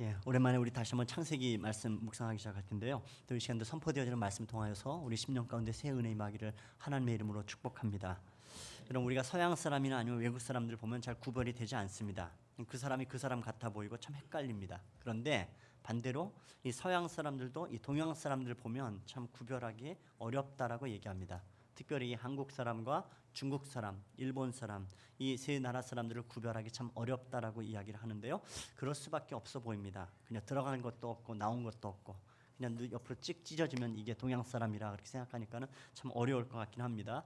예, 오랜만에 우리 다시 한번 창세기 말씀 묵상하기 시작할 텐데요. 또 이 시간도 선포되어지는 말씀 통하여서 우리 심령 가운데 새 은혜 임하기를 하나님의 이름으로 축복합니다. 여러분, 우리가 서양 사람이나 아니면 외국 사람들 보면 잘 구별이 되지 않습니다. 그 사람이 그 사람 같아 보이고 참 헷갈립니다. 그런데 반대로 이 서양 사람들도 이 동양 사람들 보면 참 구별하기 어렵다라고 얘기합니다. 특별히 한국 사람과 중국 사람, 일본 사람, 이 세 나라 사람들을 구별하기 참 어렵다라고 이야기를 하는데요. 그럴 수밖에 없어 보입니다. 그냥 들어가는 것도 없고 나온 것도 없고 그냥 옆으로 찍 찢어지면 이게 동양 사람이라 그렇게 생각하니까는 참 어려울 것 같긴 합니다.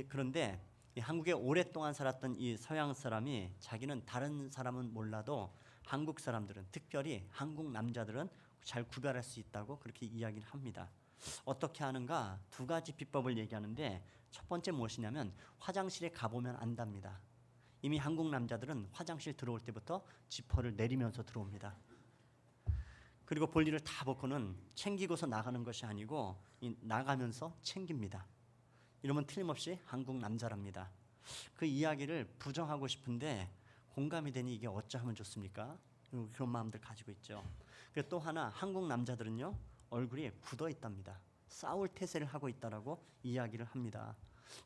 그런데 이 한국에 오랫동안 살았던 이 서양 사람이 자기는 다른 사람은 몰라도 한국 사람들은, 특별히 한국 남자들은 잘 구별할 수 있다고 그렇게 이야기를 합니다. 어떻게 하는가? 두 가지 비법을 얘기하는데, 첫 번째 무엇이냐면 화장실에 가보면 안답니다. 이미 한국 남자들은 화장실 들어올 때부터 지퍼를 내리면서 들어옵니다. 그리고 볼일을 다 벗고는 챙기고서 나가는 것이 아니고 나가면서 챙깁니다. 이러면 틀림없이 한국 남자랍니다. 그 이야기를 부정하고 싶은데 공감이 되니 이게 어쩌면 좋습니까? 그런 마음들 가지고 있죠. 그리고 또 하나, 한국 남자들은요, 얼굴이 굳어 있답니다. 싸울 태세를 하고 있다라고 이야기를 합니다.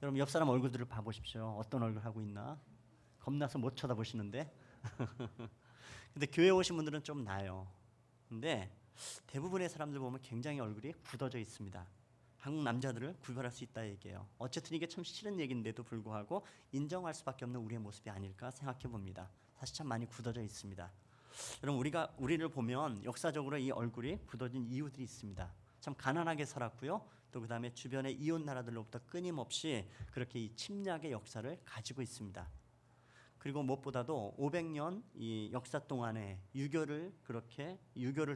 여러분, 옆 사람 얼굴들을 봐보십시오. 어떤 얼굴 하고 있나? 겁나서 못 쳐다보시는데. 근데 교회 오신 분들은 좀 나아요. 근데 대부분의 사람들 보면 굉장히 얼굴이 굳어져 있습니다. 한국 남자들을 구별할 수 있다 얘기예요. 어쨌든 이게 참 싫은 얘기인데도 불구하고 인정할 수밖에 없는 우리의 모습이 아닐까 생각해 봅니다. 사실 참 많이 굳어져 있습니다. 여러분, 우리를 보면 역사적으로 이 얼굴이 굳어진 이유들이 있습니다. 참 가난하게 살았고요. 또 그 다음에 주변의 이웃 나라들로부터 끊임없이 그렇게 이 침략의 역사를 가지고 있습니다. 그리고 무엇보다도 500년 이 역사 동안에 유교를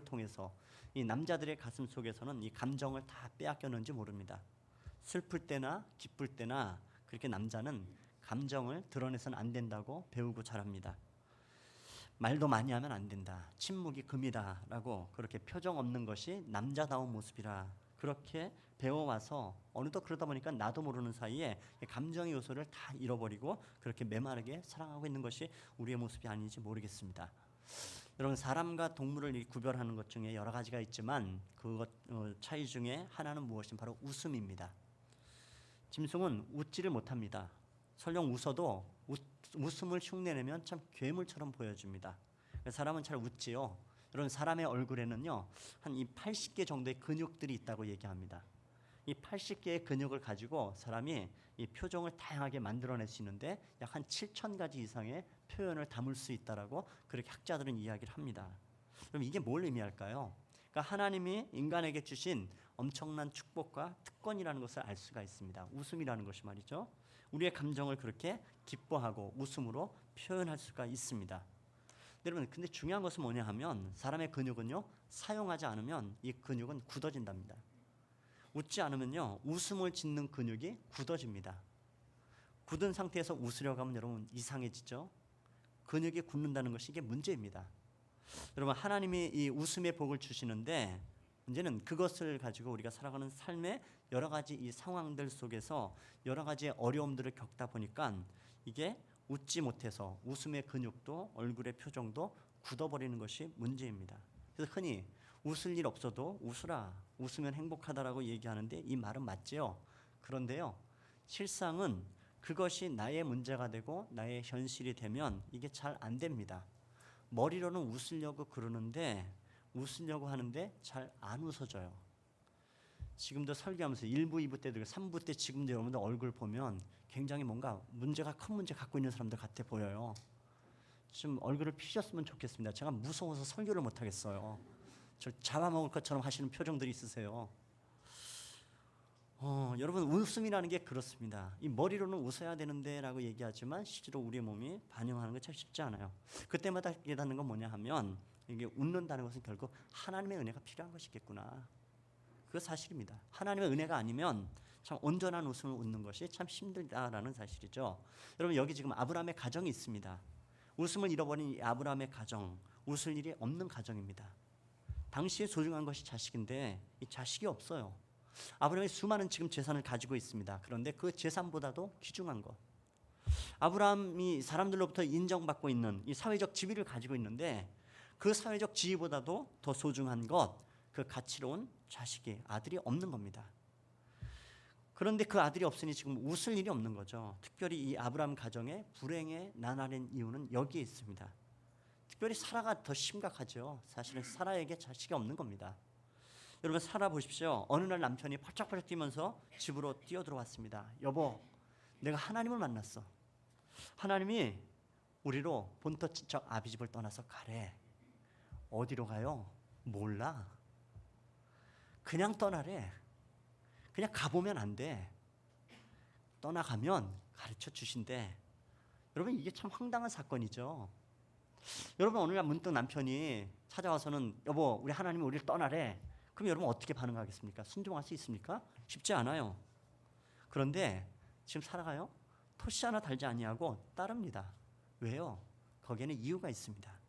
통해서 이 남자들의 가슴 속에서는 이 감정을 다 빼앗겼는지 모릅니다. 슬플 때나 기쁠 때나 그렇게 남자는 감정을 드러내서는 안 된다고 배우고 자랍니다. 말도 많이 하면 안 된다. 침묵이 금이다라고 그렇게 표정 없는 것이 남자다운 모습이라 그렇게 배워와서 어느덧 그러다 보니까 나도 모르는 사이에 감정의 요소를 다 잃어버리고 그렇게 메마르게 사랑하고 있는 것이 우리의 모습이 아닌지 모르겠습니다. 여러분, 사람과 동물을 구별하는 것 중에 여러 가지가 있지만 그것 차이 중에 하나는 무엇이냐, 바로 웃음입니다. 짐승은 웃지를 못합니다. 설령 웃어도 웃음을 흉내내면 참 괴물처럼 보여집니다. 사람은 잘 웃지요. 여러분, 사람의 얼굴에는요, 한 80개 정도의 근육들이 있다고 얘기합니다. 이 80개의 근육을 가지고 사람이 이 표정을 다양하게 만들어낼 수 있는데 약 한 7,000가지 이상의 표현을 담을 수 있다라고 그렇게 학자들은 이야기를 합니다. 그럼 이게 뭘 의미할까요? 그러니까 하나님이 인간에게 주신 엄청난 축복과 특권이라는 것을 알 수가 있습니다. 웃음이라는 것이 말이죠. 우리의 감정을 그렇게 기뻐하고 웃음으로 표현할 수가 있습니다. 여러분, 근데 중요한 것은 뭐냐 하면 사람의 근육은요, 사용하지 않으면 이 근육은 굳어진답니다. 웃지 않으면요, 웃음을 짓는 근육이 굳어집니다. 굳은 상태에서 웃으려고 하면 여러분 이상해지죠. 근육이 굳는다는 것이 이게 문제입니다. 여러분, 하나님이 이 웃음의 복을 주시는데 문제는 그것을 가지고 우리가 살아가는 삶의 여러 가지 이 상황들 속에서 여러 가지의 어려움들을 겪다 보니까 이게 웃지 못해서 웃음의 근육도 얼굴의 표정도 굳어버리는 것이 문제입니다. 그래서 흔히 웃을 일 없어도 웃으라, 웃으면 행복하다라고 얘기하는데 이 말은 맞지요. 그런데요, 실상은 그것이 나의 문제가 되고 나의 현실이 되면 이게 잘 안 됩니다. 머리로는 웃으려고 그러는데 웃으려고 하는데 잘 안 웃어져요. 지금도 설교하면서 1부, 2부 때도 3부 때 지금도 여러분들 얼굴 보면 굉장히 뭔가 큰 문제 갖고 있는 사람들 같아 보여요. 좀 얼굴을 피셨으면 좋겠습니다. 제가 무서워서 설교를 못 하겠어요. 저 잡아먹을 것처럼 하시는 표정들이 있으세요. 여러분, 웃음이라는 게 그렇습니다. 이 머리로는 웃어야 되는데 라고 얘기하지만 실제로 우리의 몸이 반응하는 게 참 쉽지 않아요. 그때마다 깨닫는 건 뭐냐 하면 이게 웃는다는 것은 결국 하나님의 은혜가 필요한 것이겠구나. 그거 사실입니다. 하나님의 은혜가 아니면 참 온전한 웃음을 웃는 것이 참 힘들다라는 사실이죠. 여러분, 여기 지금 아브라함의 가정이 있습니다. 웃음을 잃어버린 이 아브라함의 가정, 웃을 일이 없는 가정입니다. 당시에 소중한 것이 자식인데 이 자식이 없어요. 아브라함이 수많은 지금 재산을 가지고 있습니다. 그런데 그 재산보다도 귀중한 것, 아브라함이 사람들로부터 인정받고 있는 이 사회적 지위를 가지고 있는데 그 사회적 지위보다도 더 소중한 것, 그 가치로운 자식이, 아들이 없는 겁니다. 그런데 그 아들이 없으니 지금 웃을 일이 없는 거죠. 특별히 이 아브라함 가정의 불행에 나날인 이유는 여기에 있습니다. 특별히 사라가 더 심각하죠. 사실은 사라에게 자식이 없는 겁니다. 여러분, 사라 보십시오. 어느 날 남편이 펄쩍펄쩍 뛰면서 집으로 뛰어들어왔습니다. 여보, 내가 하나님을 만났어. 하나님이 우리로 본토 친척 아비집을 떠나서 가래. 어디로 가요? 몰라. 그냥 떠나래. 그냥 가보면 안 돼. 떠나가면 가르쳐 주신대. 여러분, 이게 참 황당한 사건이죠. 여러분, 어느 날 문득 남편이 찾아와서는 여보, 우리 하나님이 우리를 떠나래. 그럼 여러분 어떻게 반응하겠습니까? 순종할 수 있습니까? 쉽지 않아요. 그런데 지금 사라가요? 토시 하나 달지 아니하고 따릅니다. 왜요? 거기에는 이유가 있습니다.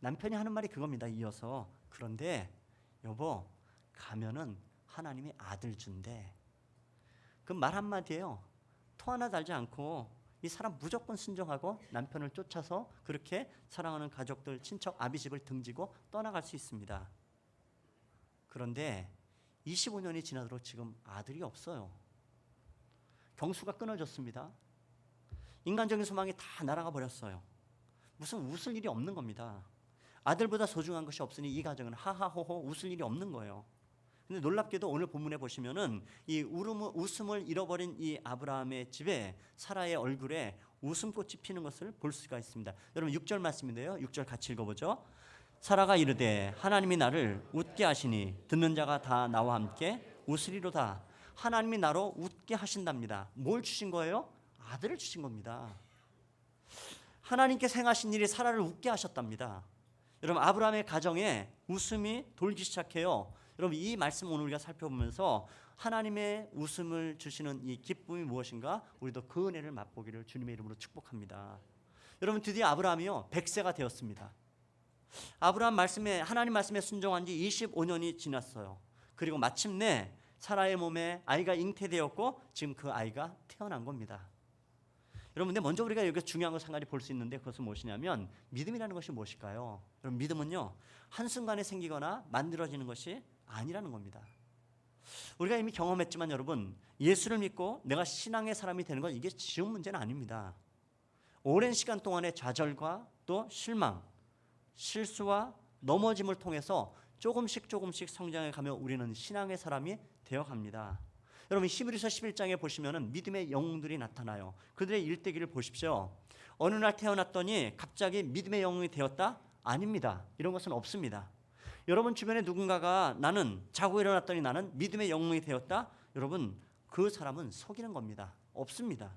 남편이 하는 말이 그겁니다. 이어서, 그런데 여보, 가면은 하나님이 아들 준대. 그 말 한마디예요. 토 하나 달지 않고 이 사람 무조건 순종하고 남편을 쫓아서 그렇게 사랑하는 가족들, 친척, 아비집을 등지고 떠나갈 수 있습니다. 그런데 25년이 지나도록 지금 아들이 없어요. 경수가 끊어졌습니다. 인간적인 소망이 다 날아가 버렸어요. 무슨 웃을 일이 없는 겁니다. 아들보다 소중한 것이 없으니 이 가정은 하하호호 웃을 일이 없는 거예요. 근데 놀랍게도 오늘 본문에 보시면은 이 웃음을 잃어버린 이 아브라함의 집에 사라의 얼굴에 웃음꽃이 피는 것을 볼 수가 있습니다. 여러분 6절 말씀인데요. 6절 같이 읽어보죠. 사라가 이르되 하나님이 나를 웃게 하시니 듣는 자가 다 나와 함께 웃으리로다. 하나님이 나로 웃게 하신답니다. 뭘 주신 거예요? 아들을 주신 겁니다. 하나님께서 행하신 일이 사라를 웃게 하셨답니다. 여러분, 아브라함의 가정에 웃음이 돌기 시작해요. 여러분, 이 말씀 오늘 우리가 살펴보면서 하나님의 웃음을 주시는 이 기쁨이 무엇인가? 우리도 그 은혜를 맛보기를 주님의 이름으로 축복합니다. 여러분, 드디어 아브라함이요 100세가 되었습니다. 아브라함 말씀에, 하나님 말씀에 순종한 지 25년이 지났어요. 그리고 마침내 사라의 몸에 아이가 잉태되었고 지금 그 아이가 태어난 겁니다. 여러분, 근데 먼저 우리가 여기서 중요한 것 한 가지 볼 수 있는데 그것은 무엇이냐면 믿음이라는 것이 무엇일까요? 여러분, 믿음은요 한순간에 생기거나 만들어지는 것이 아니라는 겁니다. 우리가 이미 경험했지만 여러분, 예수를 믿고 내가 신앙의 사람이 되는 건 이게 쉬운 문제는 아닙니다. 오랜 시간 동안의 좌절과 또 실망, 실수와 넘어짐을 통해서 조금씩 성장해 가며 우리는 신앙의 사람이 되어갑니다. 여러분, 히브리서 11장에 보시면은 믿음의 영웅들이 나타나요. 그들의 일대기를 보십시오. 어느 날 태어났더니 갑자기 믿음의 영웅이 되었다? 아닙니다. 이런 것은 없습니다. 여러분 주변에 누군가가 나는 자고 일어났더니 나는 믿음의 영웅이 되었다? 여러분, 그 사람은 속이는 겁니다. 없습니다.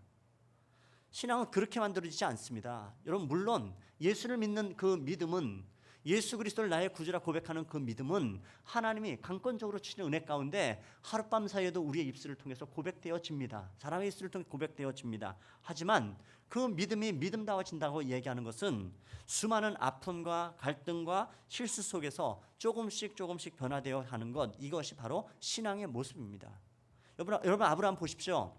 신앙은 그렇게 만들어지지 않습니다. 여러분, 물론 예수를 믿는 그 믿음은, 예수 그리스도를 나의 구주라 고백하는 그 믿음은 하나님이 강권적으로 주시는 은혜 가운데 하룻밤 사이에도 우리의 입술을 통해서 고백되어집니다. 사람의 입술을 통해 고백되어집니다. 하지만 그 믿음이 믿음다워진다고 얘기하는 것은 수많은 아픔과 갈등과 실수 속에서 조금씩 변화되어 가는 것, 이것이 바로 신앙의 모습입니다. 여러분 아브라함 보십시오.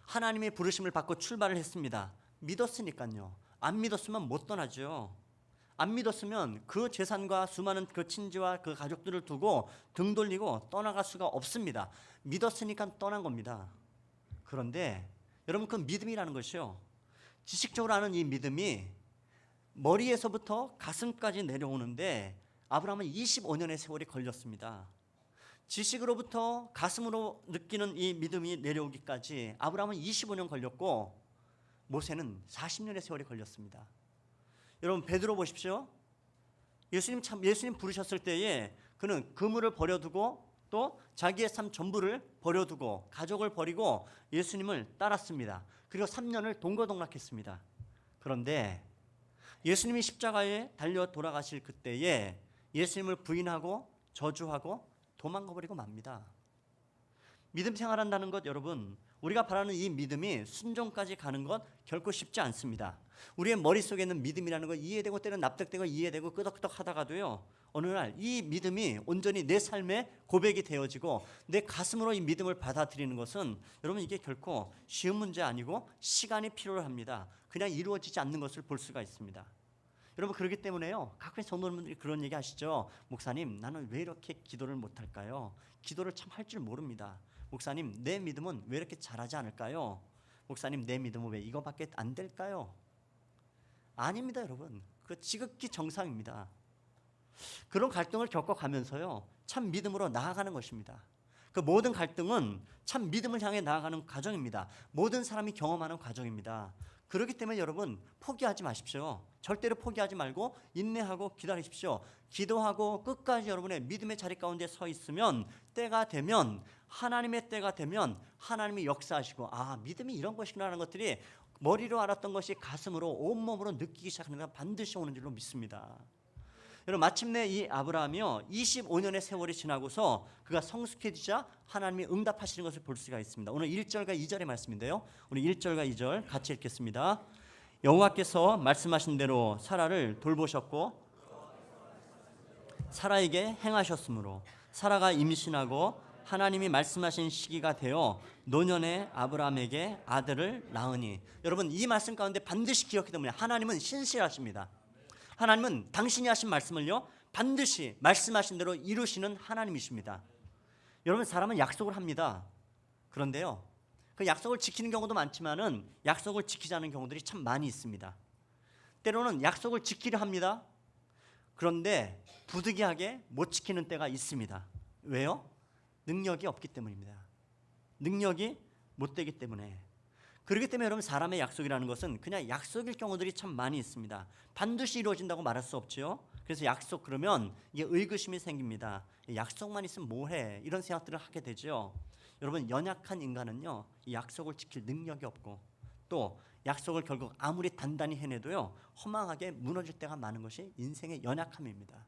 하나님의 부르심을 받고 출발을 했습니다. 믿었으니까요. 안 믿었으면 못 떠나죠. 안 믿었으면 그 재산과 수많은 그 친지와 그 가족들을 두고 등 돌리고 떠나갈 수가 없습니다. 믿었으니까 떠난 겁니다. 그런데 여러분, 그 믿음이라는 것이요, 지식적으로 아는 이 믿음이 머리에서부터 가슴까지 내려오는데 아브라함은 25년의 세월이 걸렸습니다. 지식으로부터 가슴으로 느끼는 이 믿음이 내려오기까지 아브라함은 25년 걸렸고 모세는 40년의 세월이 걸렸습니다. 여러분, 베드로 보십시오. 예수님 부르셨을 때에 그는 그물을 버려두고 또 자기의 삶 전부를 버려두고 가족을 버리고 예수님을 따랐습니다. 그리고 3년을 동거동락했습니다. 그런데 예수님이 십자가에 달려 돌아가실 그때에 예수님을 부인하고 저주하고 도망가버리고 맙니다. 믿음 생활한다는 것, 여러분, 우리가 바라는 이 믿음이 순종까지 가는 것 결코 쉽지 않습니다. 우리의 머릿속에 있는 믿음이라는 것 이해되고 때는 납득되고 이해되고 끄덕끄덕 하다가도요, 어느 날 이 믿음이 온전히 내 삶의 고백이 되어지고 내 가슴으로 이 믿음을 받아들이는 것은 여러분, 이게 결코 쉬운 문제 아니고 시간이 필요합니다. 그냥 이루어지지 않는 것을 볼 수가 있습니다. 여러분 그렇기 때문에요. 가끔 성도님들이 그런 얘기 하시죠. 목사님, 나는 왜 이렇게 기도를 못할까요? 기도를 참 할 줄 모릅니다. 목사님, 내 믿음은 왜 이렇게 잘하지 않을까요? 목사님, 내 믿음은 왜 이거밖에 안 될까요? 아닙니다, 여러분. 그거 지극히 정상입니다. 그런 갈등을 겪어가면서요, 참 믿음으로 나아가는 것입니다. 그 모든 갈등은 참 믿음을 향해 나아가는 과정입니다. 모든 사람이 경험하는 과정입니다. 그렇기 때문에 여러분 포기하지 마십시오. 절대로 포기하지 말고 인내하고 기다리십시오. 기도하고 끝까지 여러분의 믿음의 자리 가운데 서 있으면 때가 되면, 하나님의 때가 되면 하나님이 역사하시고, 아, 믿음이 이런 것이구나 하는 것들이 머리로 알았던 것이 가슴으로 온몸으로 느끼기 시작하는 건 반드시 오는 줄로 믿습니다. 여러분 마침내 이 아브라함이요 25년의 세월이 지나고서 그가 성숙해지자 하나님이 응답하시는 것을 볼 수가 있습니다. 오늘 1절과 2절의 말씀인데요, 우리 1절과 2절 같이 읽겠습니다. 여호와께서 말씀하신 대로 사라를 돌보셨고 사라에게 행하셨으므로 사라가 임신하고 하나님이 말씀하신 시기가 되어 노년의 아브라함에게 아들을 낳으니. 여러분 이 말씀 가운데 반드시 기억해야 됩니다. 하나님은 신실하십니다. 하나님은 당신이 하신 말씀을요 반드시 말씀하신 대로 이루시는 하나님이십니다. 여러분 사람은 약속을 합니다. 그런데요 그 약속을 지키는 경우도 많지만은 약속을 지키지 않는 경우들이 참 많이 있습니다. 때로는 약속을 지키려 합니다. 그런데 부득이하게 못 지키는 때가 있습니다. 왜요? 능력이 없기 때문입니다. 능력이 못 되기 때문에. 그렇기 때문에 여러분 사람의 약속이라는 것은 그냥 약속일 경우들이 참 많이 있습니다. 반드시 이루어진다고 말할 수 없지요. 그래서 약속 그러면 이게 의구심이 생깁니다. 약속만 있으면 뭐해, 이런 생각들을 하게 되죠. 여러분 연약한 인간은요 이 약속을 지킬 능력이 없고 또 약속을 결국 아무리 단단히 해내도요 허망하게 무너질 때가 많은 것이 인생의 연약함입니다.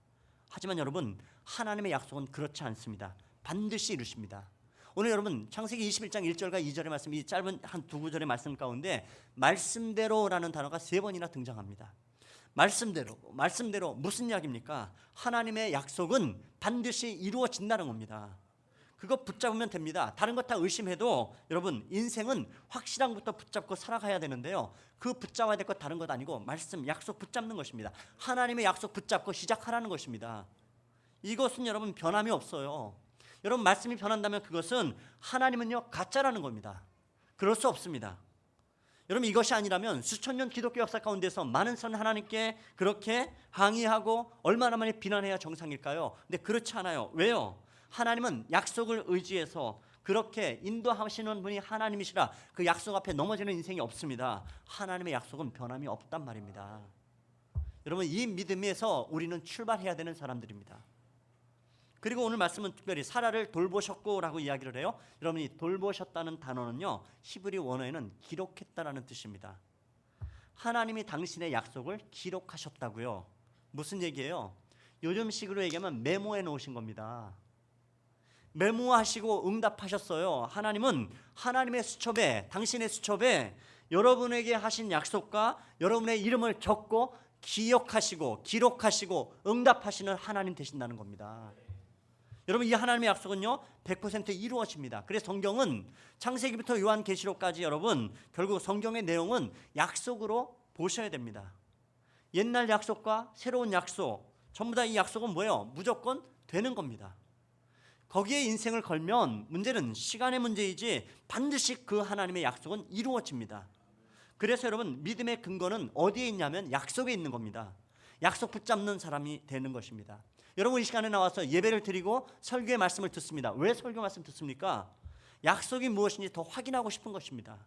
하지만 여러분 하나님의 약속은 그렇지 않습니다. 반드시 이루십니다. 오늘 여러분 창세기 21장 1절과 2절의 말씀, 이 짧은 한 두 구절의 말씀 가운데 말씀대로라는 단어가 3번이나 등장합니다. 말씀대로 무슨 이야기입니까? 하나님의 약속은 반드시 이루어진다는 겁니다. 그거 붙잡으면 됩니다. 다른 것 다 의심해도 여러분 인생은 확실한 것부터 붙잡고 살아가야 되는데요, 그 붙잡아야 될 것 다른 것 아니고 말씀, 약속 붙잡는 것입니다. 하나님의 약속 붙잡고 시작하라는 것입니다. 이것은 여러분 변함이 없어요. 여러분 말씀이 변한다면 그것은 하나님은요 가짜라는 겁니다. 그럴 수 없습니다. 여러분 이것이 아니라면 수천 년 기독교 역사 가운데서 많은 사람 하나님께 그렇게 항의하고 얼마나 많이 비난해야 정상일까요? 근데 그렇지 않아요. 왜요? 하나님은 약속을 의지해서 그렇게 인도하시는 분이 하나님이시라 그 약속 앞에 넘어지는 인생이 없습니다. 하나님의 약속은 변함이 없단 말입니다. 여러분 이 믿음에서 우리는 출발해야 되는 사람들입니다. 그리고 오늘 말씀은 특별히 사라를 돌보셨고 라고 이야기를 해요. 여러분이 돌보셨다는 단어는요 히브리 원어에는 기록했다라는 뜻입니다. 하나님이 당신의 약속을 기록하셨다고요. 무슨 얘기예요? 요즘식으로 얘기하면 메모해 놓으신 겁니다. 메모하시고 응답하셨어요. 하나님은 하나님의 수첩에, 당신의 수첩에 여러분에게 하신 약속과 여러분의 이름을 적고 기억하시고 기록하시고 응답하시는 하나님 되신다는 겁니다. 여러분 이 하나님의 약속은요 100% 이루어집니다. 그래서 성경은 창세기부터 요한계시록까지 여러분 결국 성경의 내용은 약속으로 보셔야 됩니다. 옛날 약속과 새로운 약속 전부 다 이 약속은 뭐예요? 무조건 되는 겁니다. 거기에 인생을 걸면 문제는 시간의 문제이지 반드시 그 하나님의 약속은 이루어집니다. 그래서 여러분 믿음의 근거는 어디에 있냐면 약속에 있는 겁니다. 약속 붙잡는 사람이 되는 것입니다. 여러분 이 시간에 나와서 예배를 드리고 설교의 말씀을 듣습니다. 왜 설교 말씀 듣습니까? 약속이 무엇인지 더 확인하고 싶은 것입니다.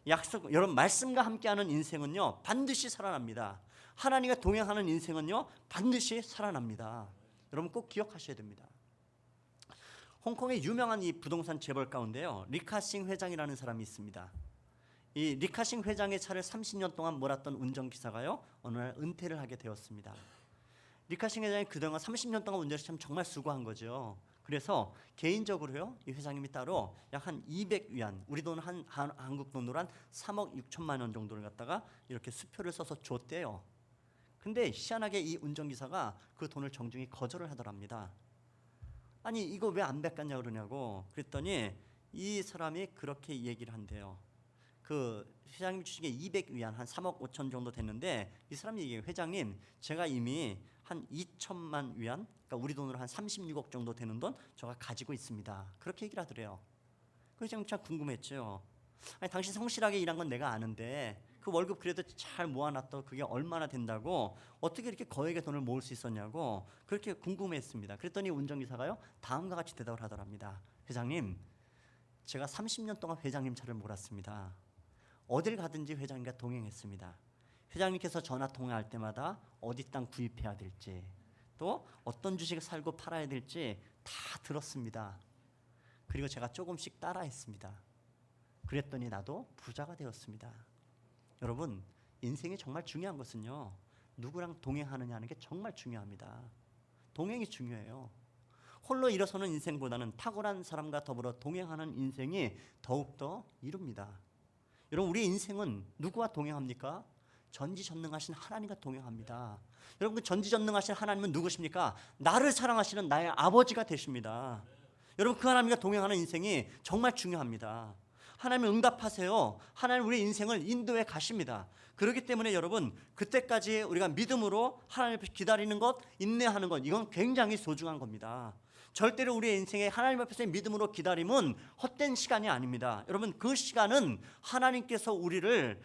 약속, 여러분 말씀과 함께하는 인생은요 반드시 살아납니다. 하나님과 동행하는 인생은요 반드시 살아납니다. 여러분 꼭 기억하셔야 됩니다. 홍콩의 유명한 이 부동산 재벌 가운데요 리카싱 회장이라는 사람이 있습니다. 이 리카싱 회장의 차를 30년 동안 몰았던 운전기사가요 어느 날 은퇴를 하게 되었습니다. 리카싱 회장이 그동안 30년 동안 운전을 참 정말 수고한 거죠. 그래서 개인적으로요 이 회장님이 따로 약 한 200위안, 우리 돈 한국 돈으로 한 3억 6천만 원 정도를 갖다가 이렇게 수표를 써서 줬대요. 근데 희한하게 이 운전기사가 그 돈을 정중히 거절을 하더랍니다. 아니 이거 왜 안 갚았냐 그러냐고. 그랬더니 이 사람이 그렇게 얘기를 한대요. 그 그 회장님 주식에 200위안 한 3억 5천 정도 됐는데 이 사람이 얘기해요. 회장님, 제가 이미 한 2천만 위안, 그러니까 우리 돈으로 한 36억 정도 되는 돈 제가 가지고 있습니다. 그렇게 얘기를 하더래요. 그 회장님 참 궁금했죠. 아니, 당신 성실하게 일한 건 내가 아는데 그 월급 그래도 잘 모아놨던 그게 얼마나 된다고 어떻게 이렇게 거액의 돈을 모을 수 있었냐고 그렇게 궁금했습니다. 그랬더니 운전기사가요 다음과 같이 대답을 하더랍니다. 회장님, 제가 30년 동안 회장님 차를 몰았습니다. 어딜 가든지 회장님과 동행했습니다. 회장님께서 전화 통화할 때마다 어디 땅 구입해야 될지 또 어떤 주식을 살고 팔아야 될지 다 들었습니다. 그리고 제가 조금씩 따라했습니다. 그랬더니 나도 부자가 되었습니다. 여러분, 인생이 정말 중요한 것은요, 누구랑 동행하느냐 하는 게 정말 중요합니다. 동행이 중요해요. 홀로 일어서는 인생보다는 탁월한 사람과 더불어 동행하는 인생이 더욱더 이룹니다. 여러분, 우리의 인생은 누구와 동행합니까? 전지전능하신 하나님과 동행합니다. 여러분, 그 전지전능하신 하나님은 누구십니까? 나를 사랑하시는 나의 아버지가 되십니다. 여러분, 그 하나님과 동행하는 인생이 정말 중요합니다. 하나님 응답하세요. 하나님 우리 인생을 인도해 가십니다. 그렇기 때문에 여러분, 그때까지 우리가 믿음으로 하나님 앞에서 기다리는 것, 인내하는 것, 이건 굉장히 소중한 겁니다. 절대로 우리의 인생에 하나님 앞에서의 믿음으로 기다림은 헛된 시간이 아닙니다. 여러분, 그 시간은 하나님께서 우리를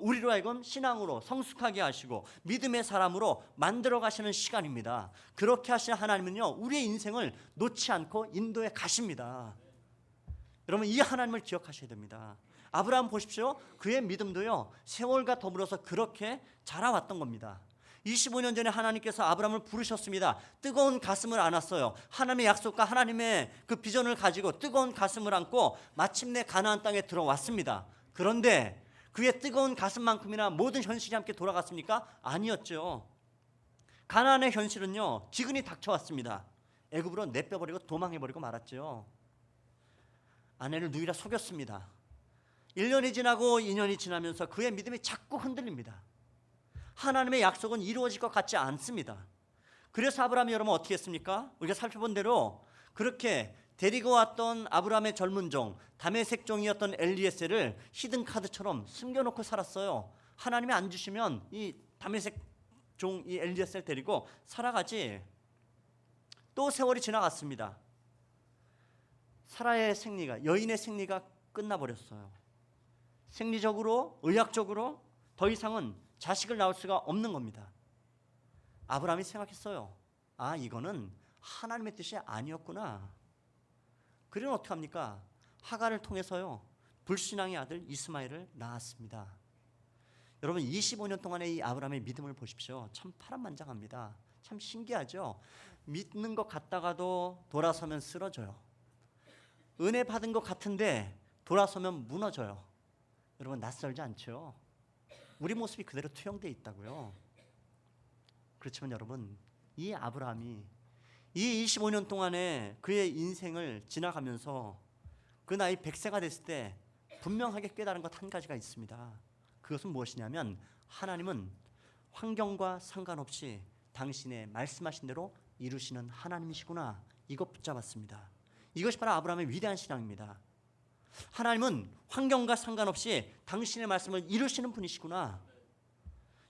우리로 하여금 신앙으로 성숙하게 하시고 믿음의 사람으로 만들어 가시는 시간입니다. 그렇게 하시는 하나님은요, 우리의 인생을 놓지 않고 인도해 가십니다. 여러분, 이 하나님을 기억하셔야 됩니다. 아브라함 보십시오. 그의 믿음도요, 세월과 더불어서 그렇게 자라왔던 겁니다. 25년 전에 하나님께서 아브라함을 부르셨습니다. 뜨거운 가슴을 안았어요. 하나님의 약속과 하나님의 그 비전을 가지고 뜨거운 가슴을 안고 마침내 가나안 땅에 들어왔습니다. 그런데 그의 뜨거운 가슴만큼이나 모든 현실이 함께 돌아갔습니까? 아니었죠. 가나안의 현실은요, 기근이 닥쳐왔습니다. 애굽으로 내빼버리고 도망해버리고 말았죠. 아내를 누이라 속였습니다. 1년이 지나고 2년이 지나면서 그의 믿음이 자꾸 흔들립니다. 하나님의 약속은 이루어질 것 같지 않습니다. 그래서 아브라함이 여러분 어떻게 했습니까? 우리가 살펴본 대로 그렇게 데리고 왔던 아브라함의 젊은 종, 다메섹 종이었던 엘리에셀을 히든 카드처럼 숨겨놓고 살았어요. 하나님이 안 주시면 이 다메섹 종 이 엘리에셀 데리고 살아가지. 또 세월이 지나갔습니다. 사라의 생리가, 여인의 생리가 끝나버렸어요. 생리적으로, 의학적으로 더 이상은 자식을 낳을 수가 없는 겁니다. 아브라함이 생각했어요. 아, 이거는 하나님의 뜻이 아니었구나. 그러면 어떻게 합니까? 하갈을 통해서요, 불신앙의 아들 이스마엘을 낳았습니다. 여러분, 25년 동안의 이 아브라함의 믿음을 보십시오. 참 파란만장합니다. 참 신기하죠? 믿는 것 같다가도 돌아서면 쓰러져요. 은혜 받은 것 같은데 돌아서면 무너져요. 여러분, 낯설지 않죠? 우리 모습이 그대로 투영되어 있다고요. 그렇지만 여러분, 이 아브라함이 이 25년 동안에 그의 인생을 지나가면서 그 나이 100세가 됐을 때 분명하게 깨달은 것 한 가지가 있습니다. 그것은 무엇이냐면, 하나님은 환경과 상관없이 당신의 말씀하신 대로 이루시는 하나님이시구나. 이것 붙잡았습니다. 이것이 바로 아브라함의 위대한 신앙입니다. 하나님은 환경과 상관없이 당신의 말씀을 이루시는 분이시구나.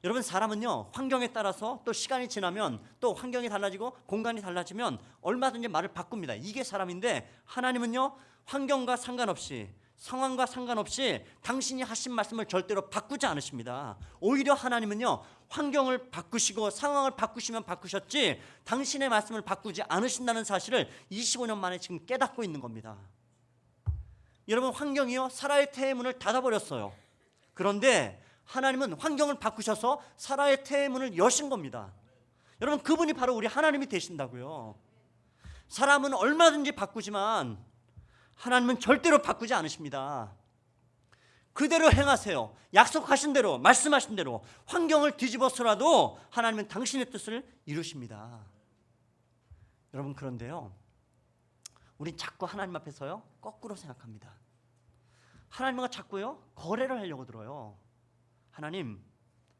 여러분, 사람은요, 환경에 따라서 또 시간이 지나면 또 환경이 달라지고 공간이 달라지면 얼마든지 말을 바꿉니다. 이게 사람인데, 하나님은요, 환경과 상관없이, 상황과 상관없이 당신이 하신 말씀을 절대로 바꾸지 않으십니다. 오히려 하나님은요, 환경을 바꾸시고 상황을 바꾸시면 바꾸셨지 당신의 말씀을 바꾸지 않으신다는 사실을 25년 만에 지금 깨닫고 있는 겁니다. 여러분, 환경이요, 사라의 태의 문을 닫아버렸어요. 그런데 하나님은 환경을 바꾸셔서 사라의 태의 문을 여신 겁니다. 여러분, 그분이 바로 우리 하나님이 되신다고요. 사람은 얼마든지 바꾸지만 하나님은 절대로 바꾸지 않으십니다. 그대로 행하세요. 약속하신 대로, 말씀하신 대로 환경을 뒤집어서라도 하나님은 당신의 뜻을 이루십니다. 여러분, 그런데요, 우린 자꾸 하나님 앞에서요, 거꾸로 생각합니다. 하나님과 자꾸요, 거래를 하려고 들어요. 하나님,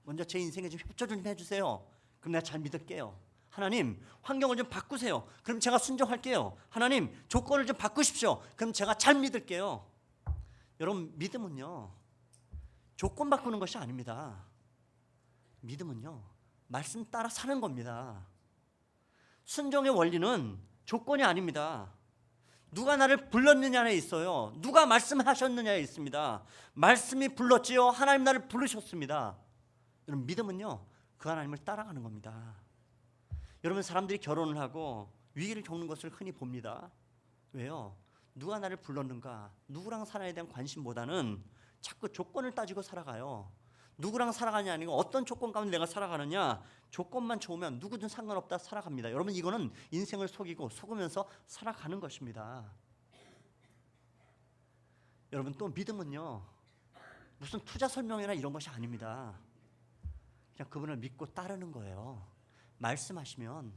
먼저 제 인생에 좀 협조 좀 해주세요. 그럼 내가 잘 믿을게요. 하나님, 환경을 좀 바꾸세요. 그럼 제가 순종할게요. 하나님, 조건을 좀 바꾸십시오. 그럼 제가 잘 믿을게요. 여러분, 믿음은요, 조건 바꾸는 것이 아닙니다. 믿음은요, 말씀 따라 사는 겁니다. 순종의 원리는 조건이 아닙니다. 누가 나를 불렀느냐에 있어요. 누가 말씀하셨느냐에 있습니다. 말씀이 불렀지요. 하나님 나를 부르셨습니다. 여러분, 믿음은요, 그 하나님을 따라가는 겁니다. 여러분, 사람들이 결혼을 하고 위기를 겪는 것을 흔히 봅니다. 왜요? 누가 나를 불렀는가, 누구랑 살아야 대한 관심보다는 자꾸 조건을 따지고 살아가요. 누구랑 살아가냐 아니고 어떤 조건 가운데 내가 살아가느냐, 조건만 좋으면 누구든 상관없다 살아갑니다. 여러분, 이거는 인생을 속으면서 살아가는 것입니다. 여러분, 또 믿음은요, 무슨 투자 설명회나 이런 것이 아닙니다. 그냥 그분을 믿고 따르는 거예요. 말씀하시면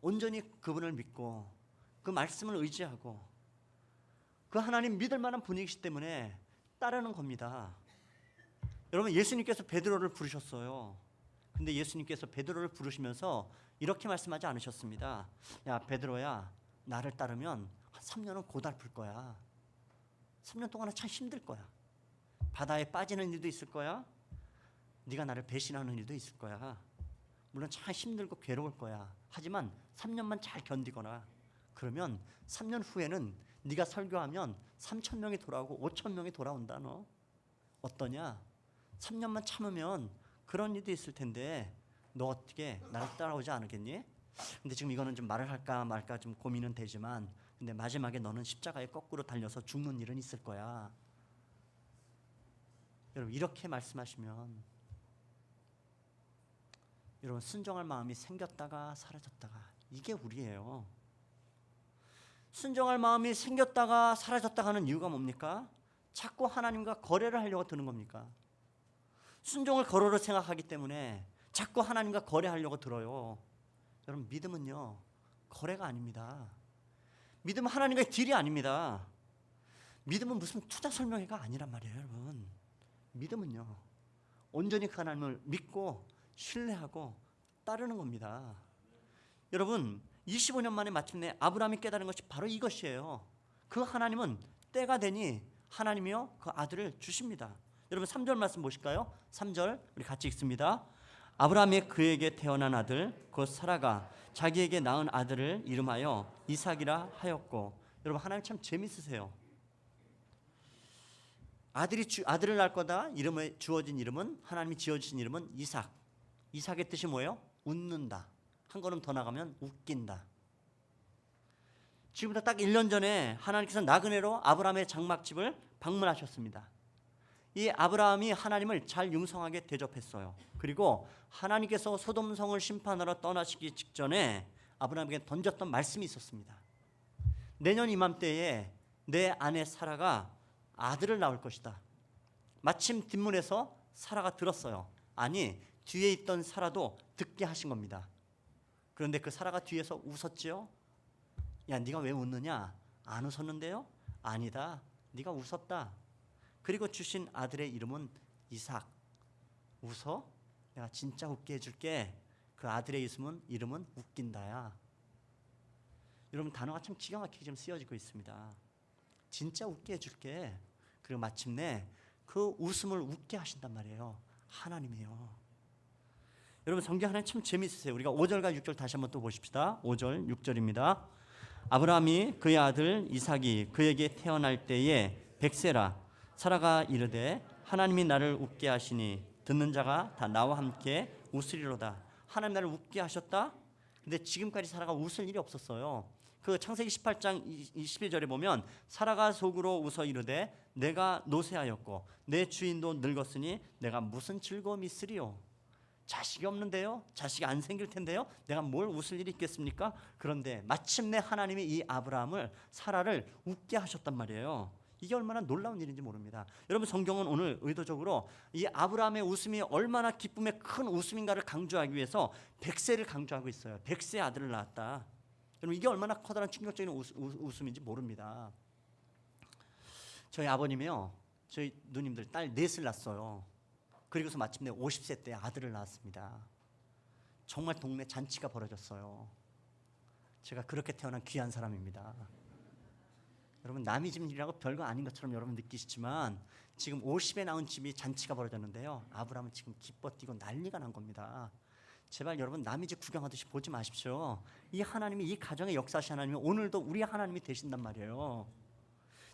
온전히 그분을 믿고 그 말씀을 의지하고 그 하나님 믿을 만한 분이시기 때문에 따르는 겁니다. 여러분, 예수님께서 베드로를 부르셨어요. 근데 예수님께서 베드로를 부르시면서 이렇게 말씀하지 않으셨습니다. 야, 베드로야, 나를 따르면 한 3년은 고달플 거야. 3년 동안은 참 힘들 거야. 바다에 빠지는 일도 있을 거야. 네가 나를 배신하는 일도 있을 거야. 물론 참 힘들고 괴로울 거야. 하지만 3년만 잘 견디거나 그러면 3년 후에는 네가 설교하면 3,000명이 돌아오고 5,000명이 돌아온다. 너 어떠냐? 3년만 참으면 그런 일도 있을 텐데 너 어떻게 나를 따라오지 않겠니? 근데 지금 이거는 좀 말을 할까 말까 좀 고민은 되지만, 근데 마지막에 너는 십자가에 거꾸로 달려서 죽는 일은 있을 거야. 여러분, 이렇게 말씀하시면 여러분, 순종할 마음이 생겼다가 사라졌다가, 이게 우리예요. 순종할 마음이 생겼다가 사라졌다가 하는 이유가 뭡니까? 자꾸 하나님과 거래를 하려고 드는 겁니까? 순종을 거래로 생각하기 때문에 자꾸 하나님과 거래하려고 들어요. 여러분, 믿음은요, 거래가 아닙니다. 믿음은 하나님과의 딜이 아닙니다. 믿음은 무슨 투자 설명회가 아니란 말이에요. 여러분, 믿음은요, 온전히 그 하나님을 믿고 신뢰하고 따르는 겁니다. 여러분, 25년 만에 마침내 아브라함이 깨달은 것이 바로 이것이에요. 그 하나님은 때가 되니 하나님이요, 그 아들을 주십니다. 여러분, 3절 말씀 보실까요? 3절 우리 같이 읽습니다. 아브라함이 그에게 태어난 아들 곧 사라가 자기에게 낳은 아들을 이름하여 이삭이라 하였고. 여러분, 하나님 참 재밌으세요. 아들을 낳을 거다. 이름에 주어진 이름은, 하나님이 지어주신 이름은 이삭. 이삭의 뜻이 뭐예요? 웃는다. 한 걸음 더 나가면 웃긴다. 지금부터 딱 1년 전에 하나님께서 나그네로 아브라함의 장막집을 방문하셨습니다. 이 아브라함이 하나님을 잘 융성하게 대접했어요. 그리고 하나님께서 소돔성을 심판하러 떠나시기 직전에 아브라함에게 던졌던 말씀이 있었습니다. 내년 이맘때에 내 아내 사라가 아들을 낳을 것이다. 마침 뒷문에서 사라가 들었어요. 아니, 뒤에 있던 사라도 듣게 하신 겁니다. 그런데 그 사라가 뒤에서 웃었지요. 야, 네가 왜 웃느냐? 안 웃었는데요? 아니다, 네가 웃었다. 그리고 주신 아들의 이름은 이삭. 웃어? 내가 진짜 웃게 해줄게. 그 아들의 이름은 웃긴다야. 여러분, 단어가 참 기가 막히게 지금 쓰여지고 있습니다. 진짜 웃게 해줄게. 그리고 마침내 그 웃음을 웃게 하신단 말이에요. 하나님이에요. 여러분, 성경 하나님 참 재미있으세요. 우리가 5절과 6절 다시 한번 또 보십시다. 5절 6절입니다. 아브라함이 그의 아들 이삭이 그에게 태어날 때에 백세라 사라가 이르되 하나님이 나를 웃게 하시니 듣는 자가 다 나와 함께 웃으리로다. 하나님 나를 웃게 하셨다. 근데 지금까지 사라가 웃을 일이 없었어요. 그 창세기 18장 21절에 보면 사라가 속으로 웃어 이르되 내가 노쇠하였고 내 주인도 늙었으니 내가 무슨 즐거움이 있으리요. 자식이 없는데요, 자식이 안 생길 텐데요, 내가 뭘 웃을 일이 있겠습니까? 그런데 마침내 하나님이 이 아브라함을, 사라를 웃게 하셨단 말이에요. 이게 얼마나 놀라운 일인지 모릅니다. 여러분, 성경은 오늘 의도적으로 이 아브라함의 웃음이 얼마나 기쁨의 큰 웃음인가를 강조하기 위해서 백세를 강조하고 있어요. 백세 아들을 낳았다. 여러분, 이게 얼마나 커다란 충격적인 웃음인지 모릅니다. 저희 아버님이요, 저희 누님들 딸 넷을 낳았어요. 그리고서 마침내 50세 때 아들을 낳았습니다. 정말 동네 잔치가 벌어졌어요. 제가 그렇게 태어난 귀한 사람입니다. 여러분 남의 집 일이라고 별거 아닌 것처럼 여러분 느끼시지만 지금 50에 나온 집이 잔치가 벌어졌는데요. 아브라함은 지금 기뻐 뛰고 난리가 난 겁니다. 제발 여러분 남의 집 구경하듯이 보지 마십시오. 이 하나님이 이 가정의 역사하신 하나님이 오늘도 우리 하나님이 되신단 말이에요.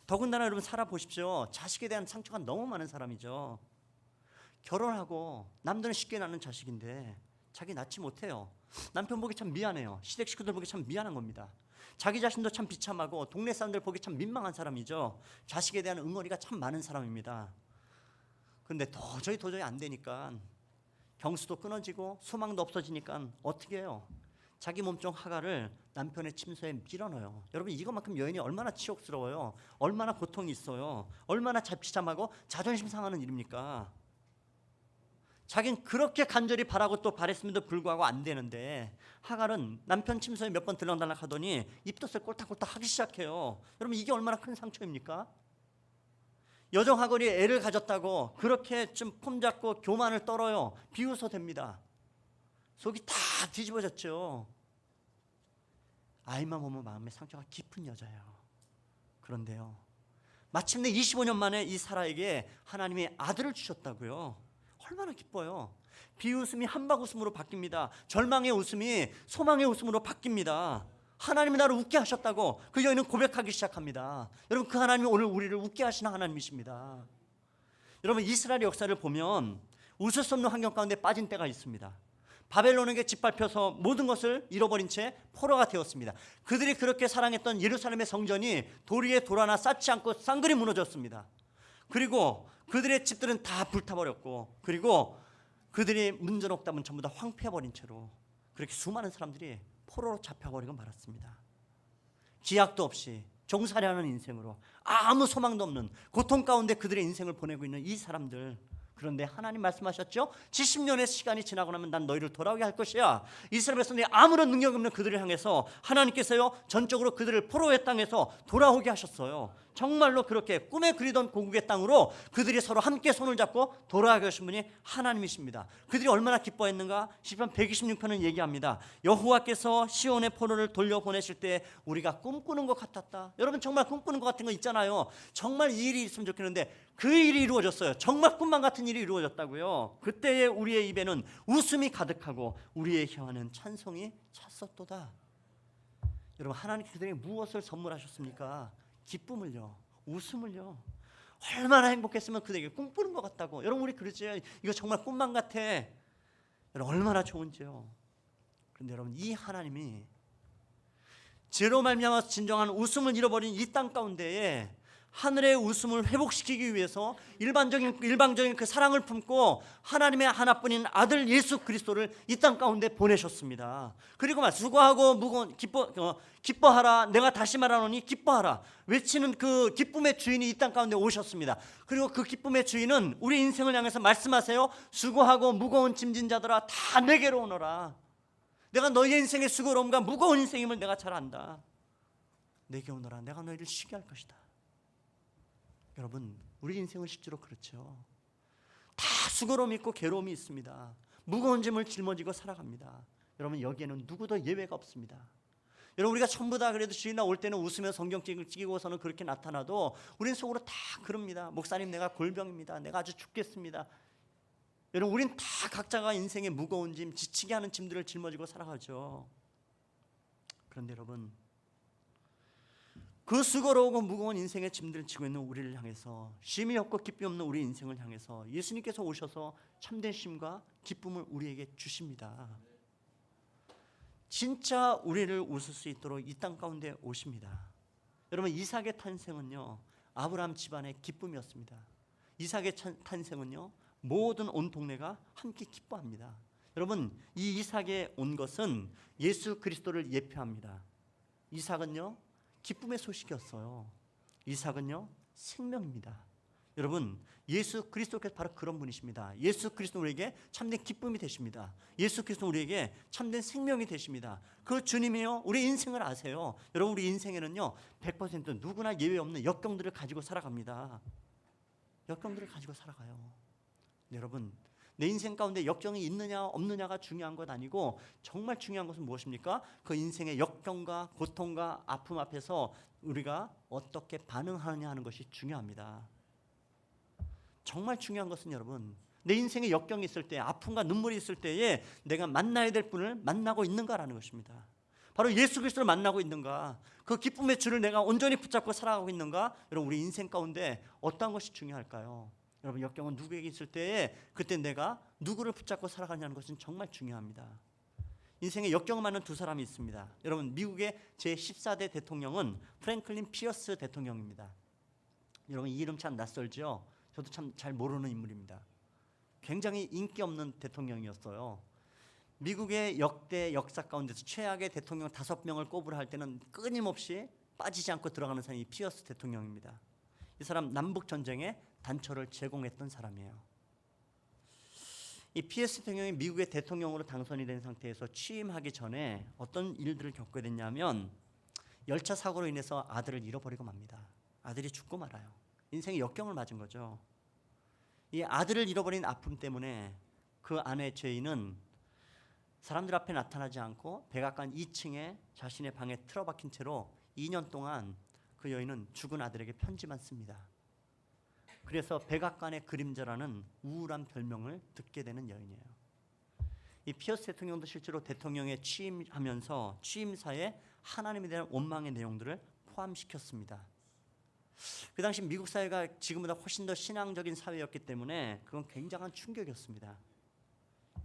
더군다나 여러분 살아보십시오. 자식에 대한 상처가 너무 많은 사람이죠. 결혼하고 남들은 쉽게 낳는 자식인데 자기 낳지 못해요. 남편 보기 참 미안해요. 시댁 식구들 보기 참 미안한 겁니다. 자기 자신도 참 비참하고 동네 사람들 보기 참 민망한 사람이죠. 자식에 대한 응어리가 참 많은 사람입니다. 그런데 도저히 안 되니까 경수도 끊어지고 소망도 없어지니까 어떻게 해요? 자기 몸종 하가를 남편의 침소에 밀어넣어요. 여러분 이것만큼 여인이 얼마나 치욕스러워요. 얼마나 고통이 있어요. 얼마나 비참하고 자존심 상하는 일입니까? 자기는 그렇게 간절히 바라고 또 바랬음에도 불구하고 안 되는데 하갈은 남편 침소에 몇 번 들락달락 하더니 입덧을 꼴딱꼴딱 하기 시작해요. 여러분 이게 얼마나 큰 상처입니까? 여종 하갈이 애를 가졌다고 그렇게 좀 폼잡고 교만을 떨어요. 비웃어댑니다. 속이 다 뒤집어졌죠. 아이만 보면 마음의 상처가 깊은 여자예요. 그런데요, 마침내 25년 만에 이 사라에게 하나님이 아들을 주셨다고요. 얼마나 기뻐요. 비웃음이 한박웃음으로 바뀝니다. 절망의 웃음이 소망의 웃음으로 바뀝니다. 하나님이 나를 웃게 하셨다고 그 여인은 고백하기 시작합니다. 여러분 그 하나님이 오늘 우리를 웃게 하시는 하나님이십니다. 여러분 이스라엘의 역사를 보면 웃을 수 없는 환경 가운데 빠진 때가 있습니다. 바벨론에게 짓밟혀서 모든 것을 잃어버린 채 포로가 되었습니다. 그들이 그렇게 사랑했던 예루살렘의 성전이 돌 위에 돌 하나 쌓지 않고 쌍그리 무너졌습니다. 그리고 그들의 집들은 다 불타버렸고, 그리고 그들이 문전옥답은 전부 다 황폐해버린 채로 그렇게 수많은 사람들이 포로로 잡혀버리고 말았습니다. 기약도 없이 종살이하는 인생으로 아무 소망도 없는 고통 가운데 그들의 인생을 보내고 있는 이 사람들, 그런데 하나님 말씀하셨죠? 70년의 시간이 지나고 나면 난 너희를 돌아오게 할 것이야. 이스라엘 백성들이 아무런 능력 없는 그들을 향해서 하나님께서요 전적으로 그들을 포로의 땅에서 돌아오게 하셨어요. 정말로 그렇게 꿈에 그리던 고국의 땅으로 그들이 서로 함께 손을 잡고 돌아가게 하신 분이 하나님이십니다. 그들이 얼마나 기뻐했는가? 시편 126편은 얘기합니다. 여호와께서 시온의 포로를 돌려보내실 때 우리가 꿈꾸는 것 같았다. 여러분 정말 꿈꾸는 것 같은 거 있잖아요. 정말 이 일이 있으면 좋겠는데 그 일이 이루어졌어요. 정말 꿈만 같은 일이 이루어졌다고요. 그때의 우리의 입에는 웃음이 가득하고 우리의 혀에는 찬송이 찼었도다. 여러분 하나님 그들에게 무엇을 선물하셨습니까? 기쁨을요, 웃음을요. 얼마나 행복했으면 그들에게 꿈꾸는 것 같다고. 여러분 우리 그러죠. 이거 정말 꿈만 같아. 여러분 얼마나 좋은지요. 그런데 여러분 이 하나님이 죄로 말미암아서 진정한 웃음을 잃어버린 이 땅 가운데에 하늘의 웃음을 회복시키기 위해서 일방적인 그 사랑을 품고 하나님의 하나뿐인 아들 예수 그리스도를 이 땅 가운데 보내셨습니다. 그리고 막 수고하고 무거운 기뻐하라, 내가 다시 말하노니 기뻐하라 외치는 그 기쁨의 주인이 이 땅 가운데 오셨습니다. 그리고 그 기쁨의 주인은 우리 인생을 향해서 말씀하세요. 수고하고 무거운 짐진 자들아 다 내게로 오너라. 내가 너희의 인생의 수고로움과 무거운 인생임을 내가 잘 안다. 내게 오너라. 내가 너희를 쉬게 할 것이다. 여러분 우리 인생은 실제로 그렇죠. 다 수고로움이 있고 괴로움이 있습니다. 무거운 짐을 짊어지고 살아갑니다. 여러분 여기에는 누구도 예외가 없습니다. 여러분 우리가 전부 다 그래도 주일날 올 때는 웃으며 성경책을 찍고서는 그렇게 나타나도 우린 속으로 다 그럽니다. 목사님 내가 골병입니다. 내가 아주 죽겠습니다. 여러분 우린 다 각자가 인생의 무거운 짐, 지치게 하는 짐들을 짊어지고 살아가죠. 그런데 여러분 그 수고로우고 무거운 인생의 짐들을 지고 있는 우리를 향해서 쉼이 없고 기쁨이 없는 우리 인생을 향해서 예수님께서 오셔서 참된 쉼과 기쁨을 우리에게 주십니다. 진짜 우리를 웃을 수 있도록 이 땅 가운데 오십니다. 여러분 이삭의 탄생은요 아브라함 집안의 기쁨이었습니다. 이삭의 탄생은요 모든 온 동네가 함께 기뻐합니다. 여러분 이 이삭에 온 것은 예수 그리스도를 예표합니다. 이삭은요 기쁨의 소식이었어요. 이삭은요 생명입니다. 여러분 예수 그리스도께서 바로 그런 분이십니다. 예수 그리스도 우리에게 참된 기쁨이 되십니다. 예수 그리스도 우리에게 참된 생명이 되십니다. 그 주님이요 우리 인생을 아세요. 여러분 우리 인생에는요 100% 누구나 예외 없는 역경들을 가지고 살아갑니다. 역경들을 가지고 살아가요. 여러분 내 인생 가운데 역경이 있느냐 없느냐가 중요한 것 아니고 정말 중요한 것은 무엇입니까? 그 인생의 역경과 고통과 아픔 앞에서 우리가 어떻게 반응하느냐 하는 것이 중요합니다. 정말 중요한 것은 여러분, 내 인생에 역경이 있을 때, 아픔과 눈물이 있을 때에 내가 만나야 될 분을 만나고 있는가라는 것입니다. 바로 예수 그리스도를 만나고 있는가, 그 기쁨의 줄을 내가 온전히 붙잡고 살아가고 있는가. 여러분, 우리 인생 가운데 어떠한 것이 중요할까요? 여러분, 역경은 누구에게 있을 때에 그때 내가 누구를 붙잡고 살아가냐는 것은 정말 중요합니다. 인생에 역경을 맞는 두 사람이 있습니다. 여러분, 미국의 제14대 대통령은 프랭클린 피어스 대통령입니다. 여러분, 이 이름 참 낯설죠? 저도 참 잘 모르는 인물입니다. 굉장히 인기 없는 대통령이었어요. 미국의 역대 역사 가운데서 최악의 대통령 5명을 꼽으라 할 때는 끊임없이 빠지지 않고 들어가는 사람이 피어스 대통령입니다. 이 사람 남북 전쟁에 단초를 제공했던 사람이에요. 이 피어스 대통령이 미국의 대통령으로 당선이 된 상태에서 취임하기 전에 어떤 일들을 겪게 됐냐면 열차 사고로 인해서 아들을 잃어버리고 맙니다. 아들이 죽고 말아요. 인생의 역경을 맞은 거죠. 이 아들을 잃어버린 아픔 때문에 그 아내 제인은 사람들 앞에 나타나지 않고 백악관 2층에 자신의 방에 틀어박힌 채로 2년 동안 그 여인은 죽은 아들에게 편지만 씁니다. 그래서 백악관의 그림자라는 우울한 별명을 듣게 되는 여인이에요. 이 피어스 대통령도 실제로 대통령에 취임하면서 취임사에 하나님에 대한 원망의 내용들을 포함시켰습니다. 그 당시 미국 사회가 지금보다 훨씬 더 신앙적인 사회였기 때문에 그건 굉장한 충격이었습니다.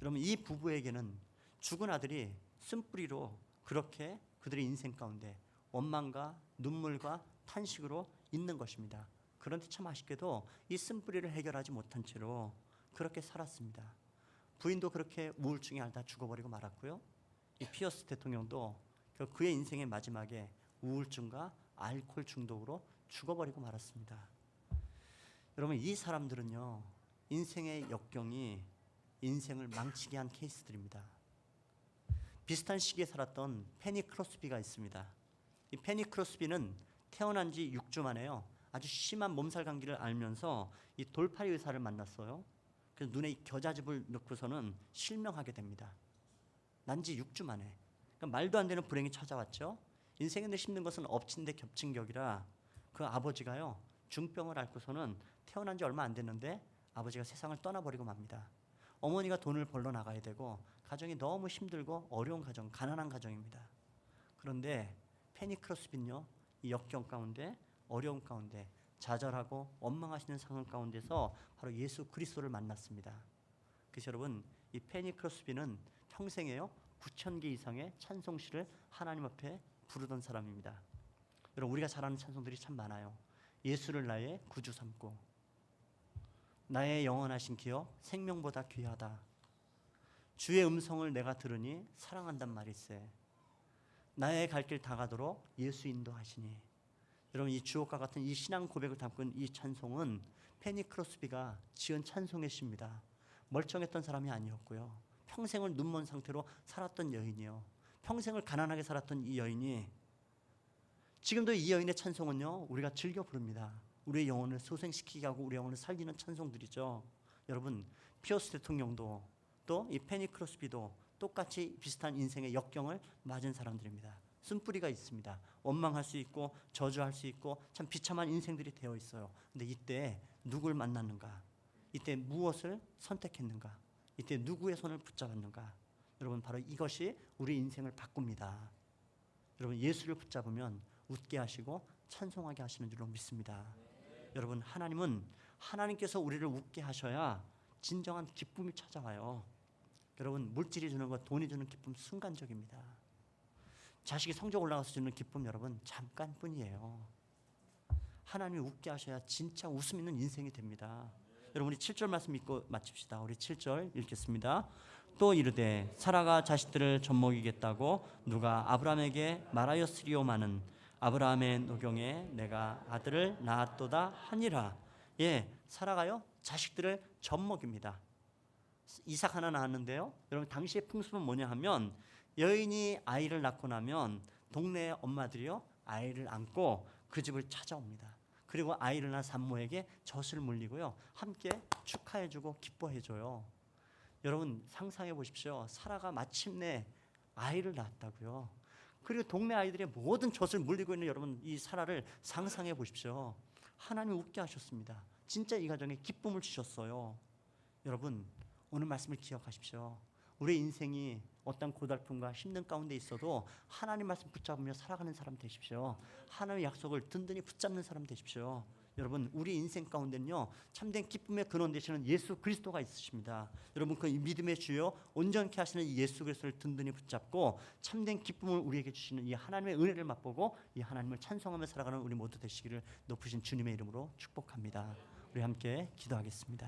여러분, 이 부부에게는 죽은 아들이 쓴뿌리로 그렇게 그들의 인생 가운데 원망과 눈물과 탄식으로 있는 것입니다. 그런데 참 아쉽게도 이 쓴뿌리를 해결하지 못한 채로 그렇게 살았습니다. 부인도 그렇게 우울증에 앓다 죽어버리고 말았고요. 이 피어스 대통령도 그의 인생의 마지막에 우울증과 알코올 중독으로 죽어버리고 말았습니다. 여러분, 이 사람들은요, 인생의 역경이 인생을 망치게 한 케이스들입니다. 비슷한 시기에 살았던 페니 크로스비가 있습니다. 이 페니 크로스비는 태어난 지 6주 만에요, 아주 심한 몸살 감기를 앓으면서 이 돌팔이 의사를 만났어요. 그래서 눈에 이 겨자즙을 넣고서는 실명하게 됩니다. 난 지 6주 만에. 그러니까 말도 안 되는 불행이 찾아왔죠. 인생에 힘든 것은 엎친 데 겹친 격이라 그 아버지가요, 중병을 앓고서는 태어난 지 얼마 안 됐는데 아버지가 세상을 떠나버리고 맙니다. 어머니가 돈을 벌러 나가야 되고 가정이 너무 힘들고 어려운 가정, 가난한 가정입니다. 그런데 페니 크로스비는요, 이 역경 가운데, 어려움 가운데, 좌절하고 원망하시는 상황 가운데서 바로 예수 그리스도를 만났습니다. 그래서 여러분, 이 페니 크로스비는 평생에요 9,000개 이상의 찬송시를 하나님 앞에 부르던 사람입니다. 여러분, 우리가 잘 아는 찬송들이 참 많아요. 예수를 나의 구주 삼고, 나의 영원하신 기억 생명보다 귀하다, 주의 음성을 내가 들으니 사랑한단 말일세, 나의 갈 길 다 가도록 예수 인도하시니. 여러분, 이 주옥과 같은 이 신앙 고백을 담은 이 찬송은 페니 크로스비가 지은 찬송의 시입니다. 멀쩡했던 사람이 아니었고요, 평생을 눈먼 상태로 살았던 여인이요, 평생을 가난하게 살았던 이 여인이, 지금도 이 여인의 찬송은요, 우리가 즐겨 부릅니다. 우리의 영혼을 소생시키게 하고 우리 영혼을 살리는 찬송들이죠. 여러분, 피어스 대통령도 또 이 페니 크로스비도 똑같이 비슷한 인생의 역경을 맞은 사람들입니다. 쓴뿌리가 있습니다. 원망할 수 있고 저주할 수 있고 참 비참한 인생들이 되어 있어요. 근데 이때 누굴 만났는가? 이때 무엇을 선택했는가? 이때 누구의 손을 붙잡았는가? 여러분, 바로 이것이 우리 인생을 바꿉니다. 여러분, 예수를 붙잡으면 웃게 하시고 찬송하게 하시는 줄로 믿습니다. 여러분, 하나님은 하나님께서 우리를 웃게 하셔야 진정한 기쁨이 찾아와요. 여러분, 물질이 주는 것, 돈이 주는 기쁨 순간적입니다. 자식이 성적 올라가서 주는 기쁨, 여러분, 잠깐뿐이에요. 하나님이 웃게 하셔야 진짜 웃음 있는 인생이 됩니다. 여러분, 우리 7절 말씀 읽고 마칩시다. 우리 7절 읽겠습니다. 또 이르되 사라가 자식들을 젖먹이겠다고 누가 아브라함에게 말하였으리오마는 아브라함의 노경에 내가 아들을 낳았도다 하니라. 예, 사라가요 자식들을 젖먹입니다. 이삭 하나 낳았는데요, 여러분, 당시의 풍습은 뭐냐 하면 여인이 아이를 낳고 나면 동네 엄마들이요 아이를 안고 그 집을 찾아옵니다. 그리고 아이를 낳은 산모에게 젖을 물리고요 함께 축하해주고 기뻐해줘요. 여러분 상상해 보십시오. 사라가 마침내 아이를 낳았다고요. 그리고 동네 아이들의 모든 젖을 물리고 있는 여러분, 이 사라를 상상해 보십시오. 하나님이 웃게 하셨습니다. 진짜 이 가정에 기쁨을 주셨어요. 여러분 오늘 말씀을 기억하십시오. 우리 인생이 어떤 고달픔과 힘든 가운데 있어도 하나님 말씀 붙잡으며 살아가는 사람 되십시오. 하나님의 약속을 든든히 붙잡는 사람 되십시오. 여러분 우리 인생 가운데는요 참된 기쁨의 근원 되시는 예수 그리스도가 있으십니다. 여러분 그 믿음의 주요 온전케 하시는 이 예수 그리스도를 든든히 붙잡고 참된 기쁨을 우리에게 주시는 이 하나님의 은혜를 맛보고 이 하나님을 찬송하며 살아가는 우리 모두 되시기를 높으신 주님의 이름으로 축복합니다. 우리 함께 기도하겠습니다.